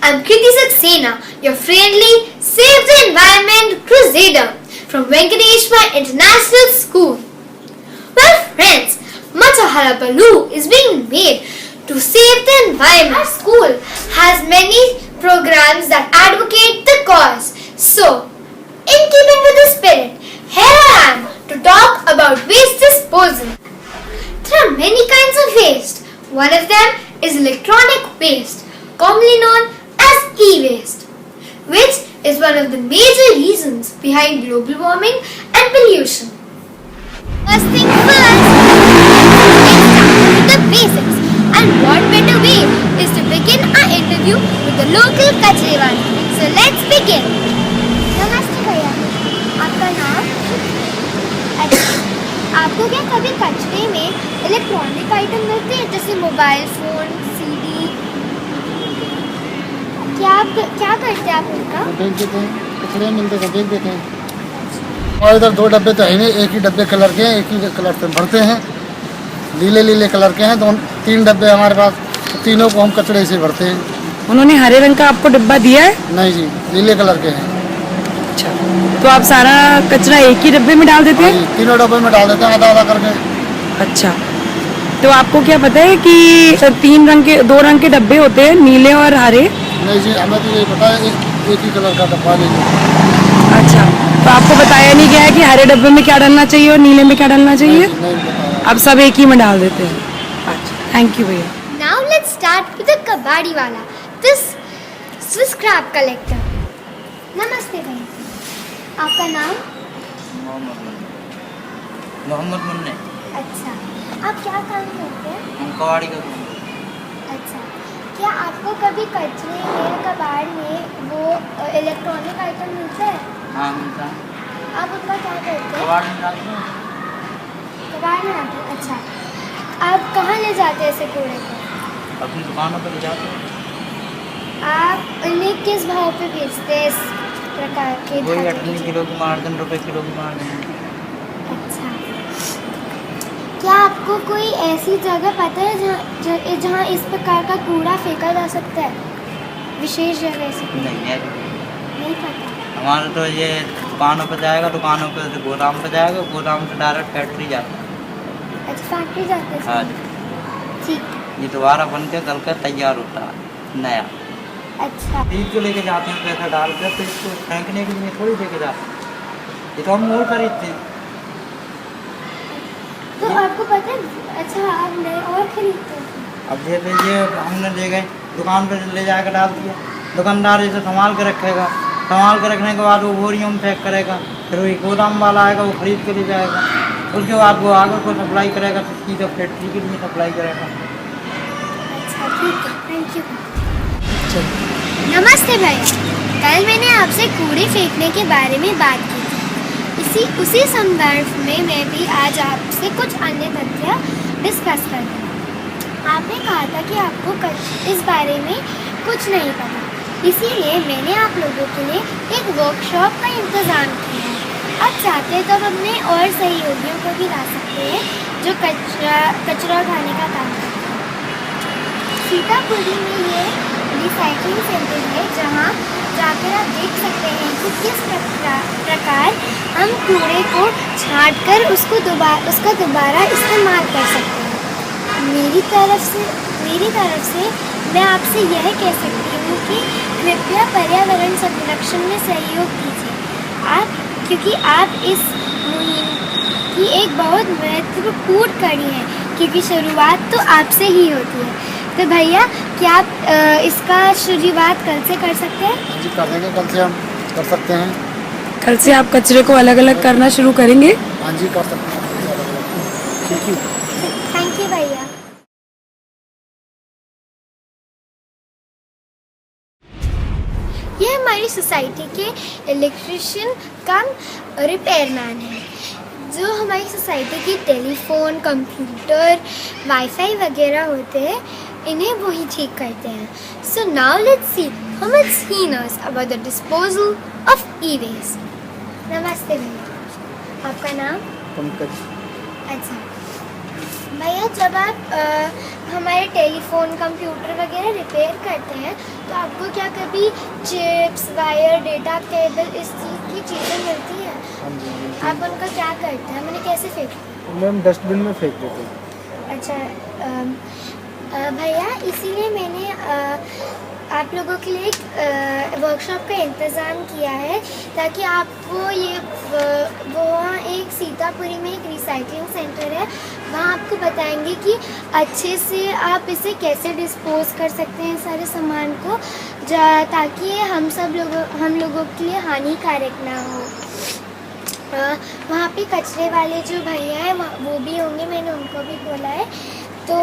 I'm Kriti Saxena, your friendly Save the Environment Crusader from Venkateshwar International School. Well friends, much hullabaloo is being made to save the environment. Our school has many programs that advocate the cause. So, in keeping with the spirit, here I am to talk about waste disposal. There are many kinds of waste. One of them is electronic waste, commonly known as e-waste, which is one of the major reasons behind global warming and pollution. First thing first, let's start with the basics. And what better way is to begin our interview with the local kachrewaala. So let's begin. नमस्ते भैया, आपका नाम? अच्छा, आपको क्या कभी कचरे में इलेक्ट्रॉनिक आइटम मिलते हैं जैसे मोबाइल फ़ोन, सीडी? क्या करते हैं आप उनका? फेंक देते हैं, कचरे मिलते हैं फेंक देते हैं। और इधर 2 डब्बे तो है नहीं, एक ही डब्बे कलर के हैं, एक ही कलर से भरते हैं। नीले कलर के हैं, 3 डब्बे हमारे पास, तीनों को हम कचरे से भरते हैं। उन्होंने हरे रंग का आपको डिब्बा दिया है? नहीं जी, नीले कलर के हैं। अच्छा, तो आप सारा कचरा एक ही डब्बे में डाल देते हैं? तीनों डब्बे में डाल देते हैं, आधा करके। अच्छा, तो आपको क्या पता है कि 2 रंग के डब्बे होते हैं, नीले और हरे? नहीं जी, हमें तो यही पता है एक ही कलर का डब्बा लीजिए। अच्छा, तो आपको बताया नहीं गया है कि हरे डब्बे में क्या डालना चाहिए और नीले में क्या डालना चाहिए? नहीं बताया। आप सब एक ही में डाल देते हैं। अच्छा, थैंक यू भैया। Now let's start with the kabadi wala, this scrap collector. नमस्ते भैया, आपका नाम? मोहम्मद मुन्ने। अच्छा, आप क्या काम करते हैं? हम कबाड़ी का काम। अच्छा, क्या आपको कभी कचरे में कबाड़ में वो इलेक्ट्रॉनिक आइटम मिलते हैं? हाँ मिलता है। आप उनका क्या करते हैं? कबाड़ में डालते हैं। कबाड़ में आते हैं। अच्छा, आप कहाँ ले जाते हैं ऐसे कूड़े को? अपनी दुकानों पर ले जाते हैं। आप उन्हें किस भाव पे बेचते हैं इस प्रकार के वही धातु 18 किलो की मार्जिन, रुपये किलो की मार्जिन। अच्छा, क्या आपको कोई ऐसी जगह पता है जहाँ इस प्रकार का कूड़ा फेंका जा सकता है? विशेष जगह ऐसी कोई? नहीं पता। हमारा तो ये दुकानों पर जाएगा, दुकानों पर से गोदाम पर जाएगा, गोदाम से डायरेक्ट फैक्ट्री जाता है। अच्छा, फैक्ट्री जाते हैं? हाँ जी। ठीक। ये दोबारा बन के गल कर तैयार होता है नया। अच्छा, खरीद के लेके जाते हैं पैसा डालकर, तो इसको फेंकने के लिए थोड़ी लेके जाते हैं। ये तो हम और खरीदते हैं। तो आपको पता है? अच्छा, आप नए और खरीदते हैं? अब जैसे ये हमने ले गए दुकान पर ले जाकर डाल दिया, दुकानदार इसे संभाल के रखेगा, संभाल के रखने के बाद वो बोरियों में पैक करेगा, फिर वही गोदाम वाला आएगा, वो खरीद के ले जाएगा, उसके बाद वो आगे को सप्लाई करेगा, तो सीधा फैक्ट्री के लिए सप्लाई करेगा। अच्छा, ठीक है, थैंक यू। नमस्ते भाई, कल मैंने आपसे कूड़े फेंकने के बारे में बात की थी। उसी संदर्भ में मैं भी आज आपसे कुछ अन्य तथ्य डिस्कस कर रही हूँ। आपने कहा था कि आपको इस बारे में कुछ नहीं पता, इसीलिए मैंने आप लोगों के लिए एक वर्कशॉप का इंतज़ाम किया है। आप चाहते हैं तो आप अपने और सहयोगियों को भी ला सकते हैं जो कचरा उठाने का काम करते हैं। सीतापुरी में ये रिसाइकलिंग सेंटर है जहाँ जाकर आप देख सकते हैं कि किस प्रकार हम कूड़े को छांटकर उसका दोबारा इस्तेमाल कर सकते हैं। मेरी तरफ से मैं आपसे यह कह सकती हूँ कि कृपया पर्यावरण संरक्षण में सहयोग कीजिए, क्योंकि आप इस मुहिम की एक बहुत महत्वपूर्ण कड़ी है, क्योंकि शुरुआत तो आपसे ही होती है। तो भैया, क्या आप इसका शुरुआत कल से कर सकते हैं? जी कर देंगे, कल से हम कर सकते हैं। कल से आप कचरे को अलग अलग करना शुरू करेंगे? हाँ जी, कर सकते हैं। थैंक यू भैया। ये हमारी सोसाइटी के इलेक्ट्रिशियन कम रिपेयरमैन है, जो हमारी सोसाइटी की टेलीफोन, कंप्यूटर, वाईफाई वगैरह होते हैं, इन्हें वही ठीक करते हैं। So now let's see how much he knows about the disposal of e-waste. नमस्ते भैया, आपका नाम? पंकज। अच्छा, भैया जब आप हमारे टेलीफोन कंप्यूटर वगैरह रिपेयर करते हैं तो आपको क्या कभी चिप्स वायर डेटा केबल इस चीज़ की चीज़ें मिलती हैं? हाँ जी आप उनका क्या करते हैं, मैंने कैसे फेंकते मैम डस्टबिन में फेंक देते हैं। हैं? अच्छा भैया इसीलिए मैंने आप लोगों के लिए एक वर्कशॉप का इंतज़ाम किया है ताकि आपको ये वो वहाँ एक सीतापुरी में एक रिसाइकलिंग सेंटर है, वहाँ आपको बताएंगे कि अच्छे से आप इसे कैसे डिस्पोज कर सकते हैं सारे सामान को ताकि ये हम लोगों के लिए हानिकारक ना हो। वहाँ पे कचरे वाले जो भैया हैं वो भी होंगे, मैंने उनको भी बोला है। तो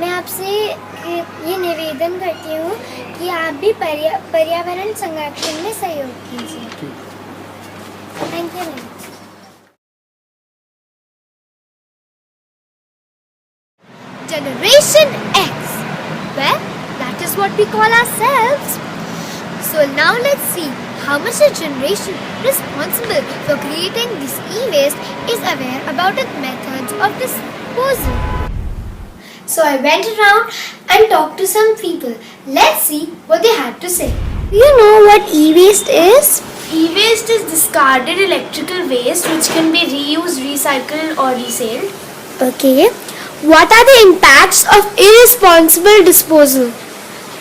मैं आपसे ये निवेदन करती हूँ कि आप भी पर्यावरण संरक्षण में सहयोग कीजिए। Thank you ma'am. Generation X. Well, that is what we call ourselves. So now let's see how much a generation responsible for creating this e-waste is aware about its methods of disposal. So I went around and talked to some people. Let's see what they had to say. Do you know what e-waste is? E-waste is discarded electrical waste which can be reused, recycled or resold. Okay. What are the impacts of irresponsible disposal?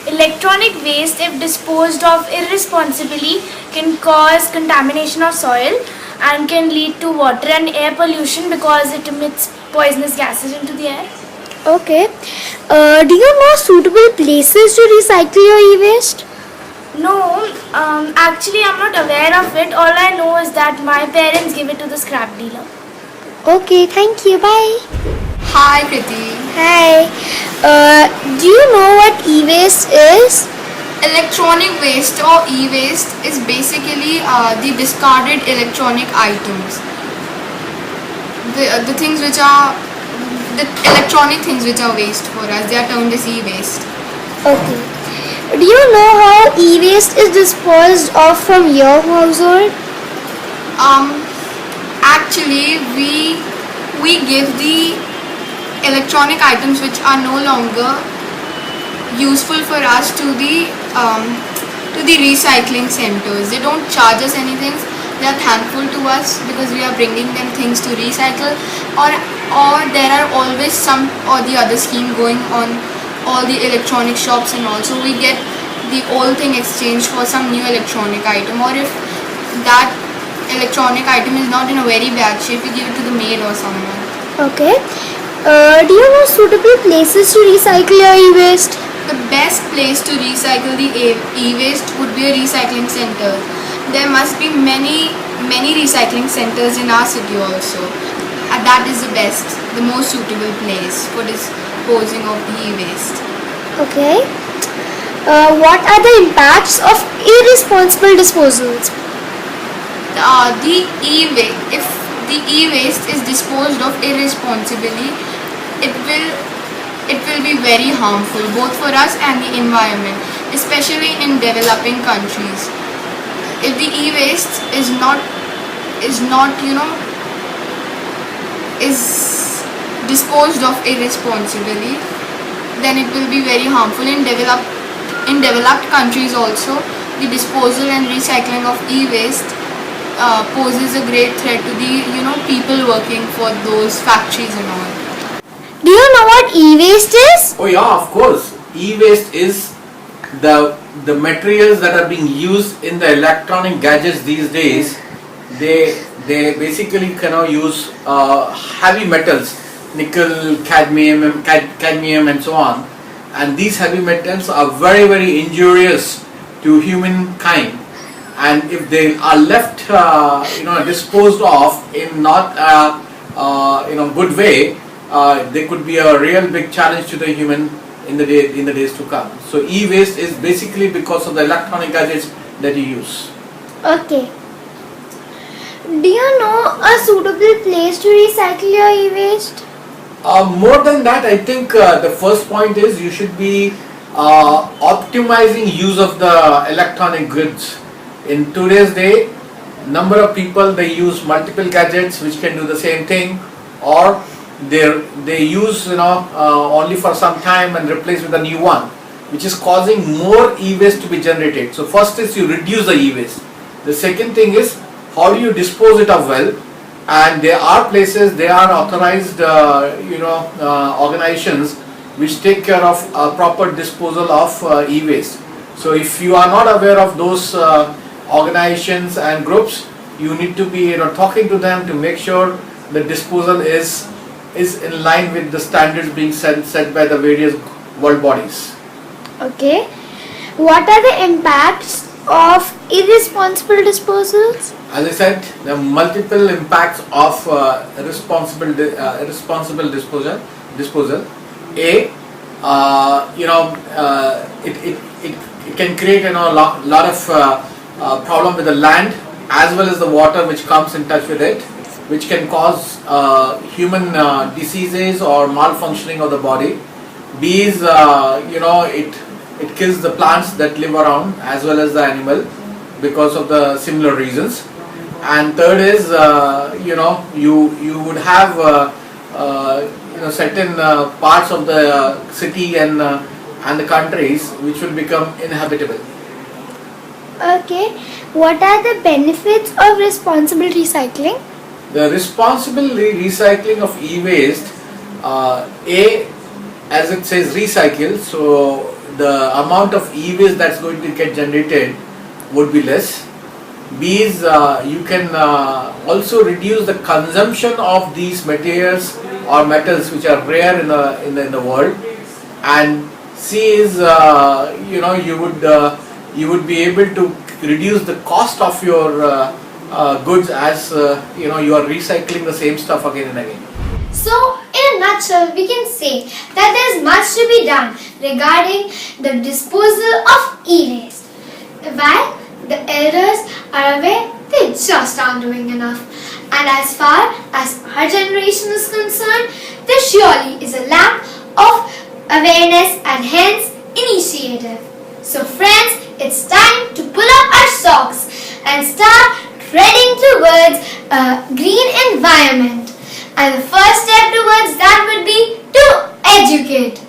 Electronic waste, if disposed of irresponsibly, can cause contamination of soil and can lead to water and air pollution because it emits poisonous gases into the air. Okay. Do you know suitable places to recycle your e-waste? No, actually I'm not aware of it. All I know is that my parents give it to the scrap dealer. Okay, thank you. Bye. Hi Kriti. Hi. Do you know what e-waste is? Electronic waste or e-waste is basically the discarded electronic items. The things which are the electronic things which are waste for us, they are termed as e-waste. Okay. Do you know how e-waste is disposed of from your household? Actually we give the electronic items which are no longer useful for us to the recycling centers. They don't charge us anything. They are thankful to us because we are bringing them things to recycle, or there are always some or the other scheme going on all the electronic shops, and also we get the old thing exchanged for some new electronic item, or if that electronic item is not in a very bad shape, we give it to the maid or someone. Okay. Do you know suitable places to recycle your e-waste? The best place to recycle the e-waste would be a recycling center. There must be many recycling centers in our city also. And that is the best, the most suitable place for disposing of the e-waste. Okay. What are the impacts of irresponsible disposals? If the e-waste is disposed of irresponsibly, it will be very harmful both for us and the environment, especially in developing countries. If the e-waste is disposed of irresponsibly, then it will be very harmful. In developed countries also, the disposal and recycling of e-waste poses a great threat to the people working for those factories and all. Do you know what e-waste is? Oh yeah, of course. E-waste is the materials that are being used in the electronic gadgets these days. They basically use heavy metals, nickel, cadmium and so on. And these heavy metals are very, very injurious to humankind. And if they are left, disposed of in not good way, they could be a real big challenge to the human in the days to come. So e-waste is basically because of the electronic gadgets that you use. Okay. Do you know a suitable place to recycle your e-waste? More than that, I think the first point is you should be optimizing use of the electronic goods. In today's day, number of people, they use multiple gadgets which can do the same thing, or they use only for some time and replace with a new one, which is causing more e-waste to be generated. So first is you reduce the e-waste. The second thing is how do you dispose it of well, and there are places, there are authorized organizations which take care of proper disposal of e-waste. So if you are not aware of those organizations and groups, you need to be talking to them to make sure the disposal is in line with the standards being set by the various world bodies. Okay. What are the impacts of irresponsible disposals? As I said, there are multiple impacts of irresponsible disposal. It can create lot of problem with the land as well as the water which comes in touch with it, which can cause human diseases or malfunctioning of the body. Bees, it kills the plants that live around as well as the animal because of the similar reasons. And third is, you would have certain parts of the city and the countries which will become inhabitable. Okay. What are the benefits of responsible recycling? The responsible recycling of e-waste, as it says recycle, so the amount of e-waste that's going to get generated would be less. B is you can also reduce the consumption of these materials or metals which are rare in the world. And C is you would be able to reduce the cost of your goods as you are recycling the same stuff again and again. So, in a nutshell, we can say that there is much to be done regarding the disposal of e-waste. While the elders are aware, they just aren't doing enough. And as far as our generation is concerned, there surely is a lack of awareness and hence initiative. So friends, it's time to pull up our socks and start treading towards a green environment. And the first step towards that would be to educate.